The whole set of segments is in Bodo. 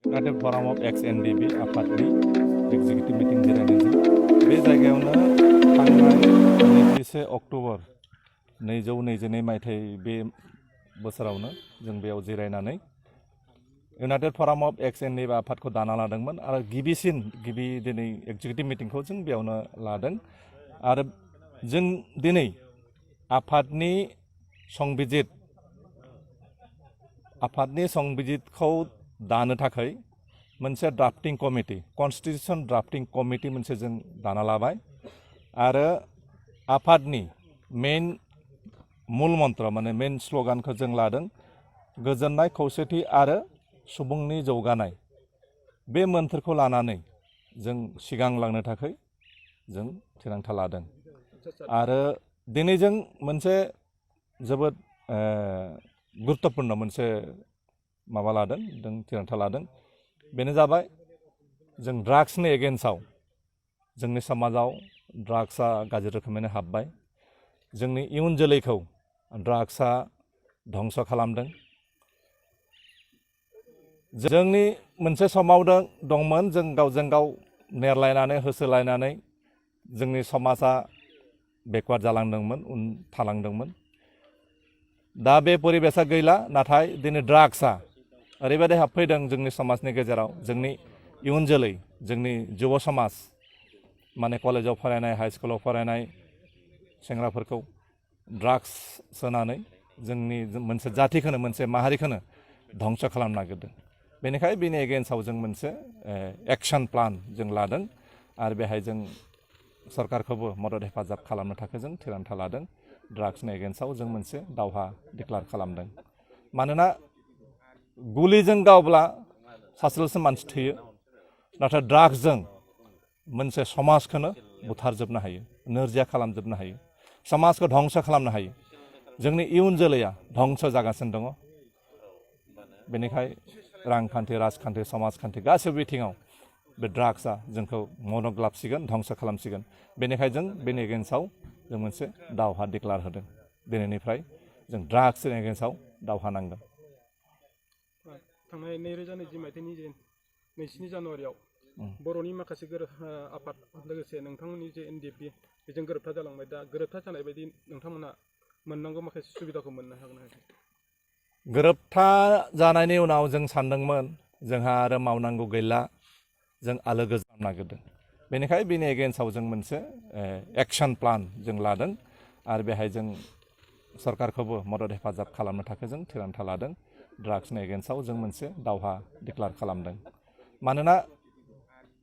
Relive Forum of Ex-NDFB आफादनि एग्जिकिउटिभ मिटिं जिरायदों बे जायगायावनो थांनाय 21 अक्ट'बर 2022 मायथाइ बे बोसोरावनो जों बेयाव जिरायनानै इउनाइटेड फराम अफ एक्स-एनडीएफबी आफादखौ दाना लादोंमोन आरो गिबि दिनै एग्जिकिउटिभ मिटिंखौ जों बेयावनो लादों आरो जों दिनै आफादनि संबिजितखौ दानो थाखाय मोनसे drafting committee constitution drafting committee मोनसे जों दाना लाबाय आरो आफादनि मेन मूल मन्त्र माने मेन स्ल'गानखौ जों लादों गोजोननाय खौसेथि आरो सुबुंनि जौगानाय बे मोन्थोरखौ लानानै जों सिगांलांनो थाखाय जों थिरांथा लादों आरो दिनै जों मोनसे जोबोद गुरुत्वपूर्ण मोनसे माबा लादों जों थिरांथा लादों बेनो जाबाय जों ड्राग्सनि एगेन्स्टआव जोंनि समाजाव ड्राग्सआ गाज्रि रोखोमैनो हाबबाय जोंनि इयुन जोलैखौ ड्राग्सआ धंस खालामदों जोंनि मोनसे समाव दंमोन जों गावजों गाव नेरलायनानै होसोलायनानै जोंनि समाजा बेकवार्ड जालांदोंमोन उन थालांदोंमोन दा बे परिबेसा गैला नाथाय दिनै ड्राग्सआ ओरैबायदि हाबफैदों जोंनि समाजनि गेजेराव जोंनि इयुन जोलै जोंनि जुब समाज माने कलेजाव फरायनाय हाई स्कुलाव फरायनाय सेंग्राफोरखौ ड्राग्स सोनानै जोंनि मोनसे जातिखौनो मोनसे माहारिखौनो धंस खालामनो नागिरदों बेनिखायनो बेनि एगेन्स्टआव जों मोनसे एक्शन प्लान जों लादों आरो बेहाय जों सरकारखौबो मदद हेफाजाब खालामनो थाखाय जों थिरांथा लादों ड्राग्सनि एगेन्स्टआव जों मोनसे दावहा डिक्लेयार खालामदों मानोना गुलिजों गावब्ला सासेल'सो मानसि थैयो नाथाय ड्राग्सजों मोनसे समाजखौनो बुथारजोबनो हायो नोरजिया खालामजोबनो हायो समाजखौ धंस खालामनो हायो जोंनि इयुन जोलैया धंस जागासिनो दङ बेनिखाय रांखान्थि राजखान्थि समाजखान्थि गासैबो बिथिङाव बे ड्राग्सआ जोंखौ मनग्लाबसिगोन धंस खालामसिगोन बेनिखायनो जों बेनि एगेन्स्टआव जों मोनसे दावहा डिक्लेयार होदों दिनैनिफ्राय जों ड्राग्सनि एगेन्स्टआव दावहा नांगोन थांनाय 2020 मायथाइनि 2 जानुवारियाव बर'नि माखासे आफाद लोगोसे नोंथांमोननि जे एनडिएफबी बेजों गोरोबथा जालांबाय दा गोरोबथा जानाय बायदि नोंथांमोना मोननांगौ माखासे सुबिदाखौ मोननो हागोन नामा गोरोबथा जानायनि उनाव जों सानदोंमोन जोंहा आरो मावनांगौ गैला जों आलो गोजोन नागिरदों बेनिखायनो बेनि एगेन्स्टआव जों मोनसे एक्शन प्लान जों लादों आरो बेहाय जों सरकारखौबो मदद हेफाजाब खालामनो थाखाय जों थिरांथा लादों ड्राग्सनि एगेन्स्टआव जों मोनसे दावहा डिक्लेयार खालामदों मानोना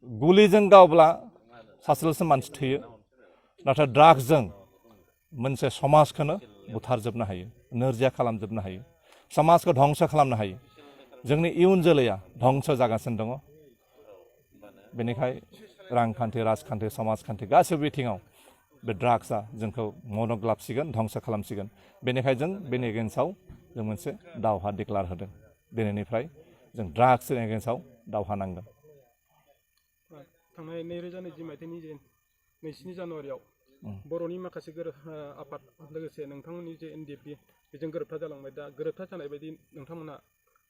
गुलिजों गावब्ला सासेल'सो मानसि थैयो नाथाय ड्राग्सजों मोनसे समाजखौनो बुथारजोबनो हायो नोरजिया खालामजोबनो हायो समाजखौ धंस खालामनो हायो जोंनि इयुन जोलैया धंस जागासिनो दङ बेनिखाय रांखान्थि राजखान्थि समाजखान्थि गासैबो बिथिङाव बे ड्राग्सआ जोंखौ मनग्लाबसिगोन धंस खालामसिगोन बेनिखायनो जों बेनि एगेन्स्टआव जों मोनसे दावहा डिक्लेयार होदों दिनैनिफ्राय जों ड्राग्सनि एगेन्स्टआव दावहा नांगोन थांनाय 2020 मायथाइनि 2 जानुवारियाव बर'नि माखासे आफाद लोगोसे नोंथांमोननि जे एनडिएफबी बेजों गोरोबथा जालांबाय दा गोरोबथा जानाय बायदि नोंथांमोना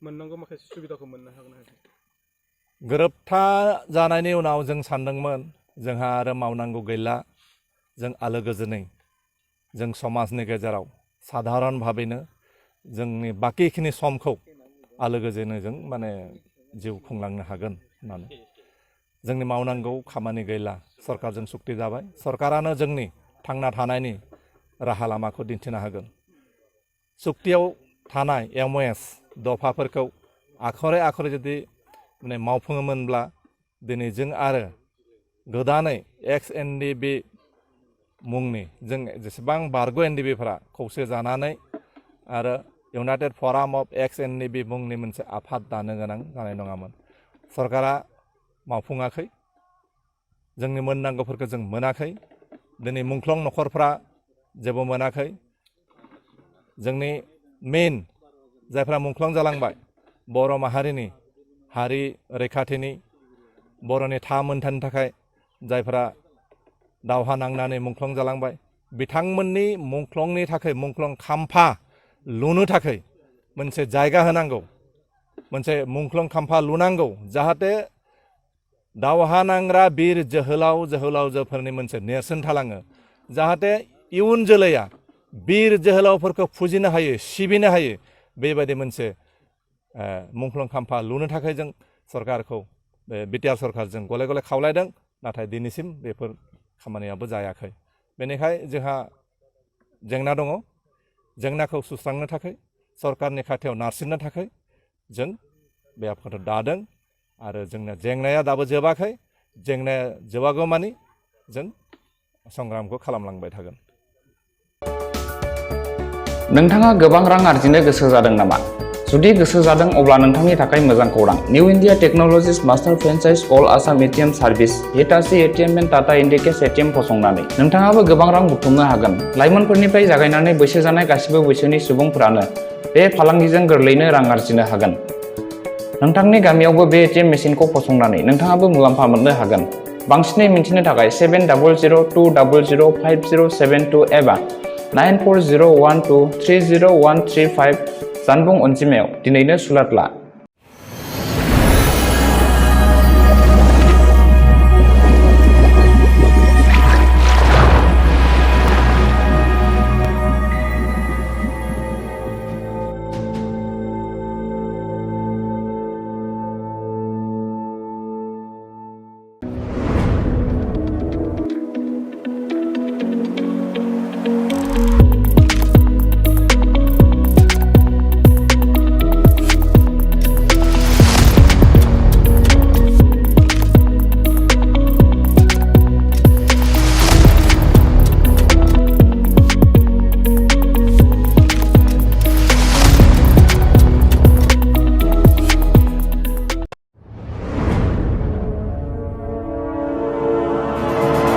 मोननांगौ माखासे सुबिदाखौ मोननो हागोन नामा गोरोबथा जानायनि उनाव जों सानदोंमोन जोंहा आरो मावनांगौ गैला जों आलो गोजोनै जों समाजनि गेजेराव साधारन भाबैनो जोंनि बाकिखिनि समखौ आलो गोजोनै जों माने जिउ खुंलांनो हागोन होननानै जोंनि मावनांगौ खामानि गैला सरकारजों सुक्ति जाबाय सरकारानो जोंनि थांना थानायनि राहा लामाखौ दिन्थिनो हागोन सुक्तियाव थानाय एमअएस दफाफोरखौ आखरे जुदि माने मावफुङोमोनब्ला दिनै जों आरो गोदानै एक्स-एनडीएफबी मुंनि जों जेसेबां बारग' एनडिएफबिफोरा खौसे जानानै आरो इउनाइटेड फराम अफ एक्स-एनडीएफबी मुंनि मोनसे आफाद दानो गोनां जानाय नङामोन सरकारा मावफुङाखै जोंनि मोननांगौफोरखौ जों मोनाखै दिनै मुंख्लं नखरफ्रा जेबो मोनाखै जोंनि मेन जायफ्रा मुंख्लं जालांबाय बर' माहारिनि हारि रैखाथिनि बर'नि मोनथायनि थाखाय जायफ्रा दावहा नांनानै मुंख्लं जालांबाय बिथांमोननि मुंख्लंनि थाखाय मुंख्लं खाम्फा लुनो थाखाय मोनसे जायगा होनांगौ मोनसे मुंख्लं खाम्फा लुनांगौ जाहाथे दावहा नांग्रा बिर जोहोलावजोफोरनि मोनसे नेरसोन थालाङो जाहाथे इयुन जोलैया बिर जोहोलावफोरखौ फुजिनो हायो सिबिनो हायो बेबायदि मोनसे मुंख्लं खाम्फा लुनो थाखाय जों सरकारखौ बिटिआर सरकारजों गले गले खावलायदों नाथाय दिनैसिम बेफोर खामानियाबो जायाखै बेनिखायनो जोंहा जेंना दङ जेंनाखौ सुस्रांनो थाखाय सरकारनि खाथियाव नारसिननो थाखाय जों बे आफादखौ दादों आरो जोंना जेंनाया दाबो जोबाखै जेंनाया जोबागौमानि जों संग्रामखौ खालामलांबाय थागोन। नोंथाङा गोबां रां आरजिनो गोसो जादों नामा? जुदि गोसो जादों अब्ला नोंथांनि थाखाय मोजां खौरां। New India technologies master franchise all Assam ATM service Hitachi ATM and Tata Indicash ATM फसंनानै नोंथाङाबो गोबां रां बुथुमनो हागोन। लाइमोनफोरनिफ्राय जागायनानै बैसो जानाय गासिबो बैसोनि सुबुंफोरानो बे फालांगिजों गोरलैयैनो रां आरजिनो हागोन। नोंथांनि गामियावबो बे एटिएम मेसिनखौ फसंनानै नोंथाङाबो मुलाम्फा मोननो हागोन। बांसिनै मिन्थिनो थाखाय 7002005007 एबा 9401230135 जानबुं अनजिमायाव दिनैनो सुलाद ला।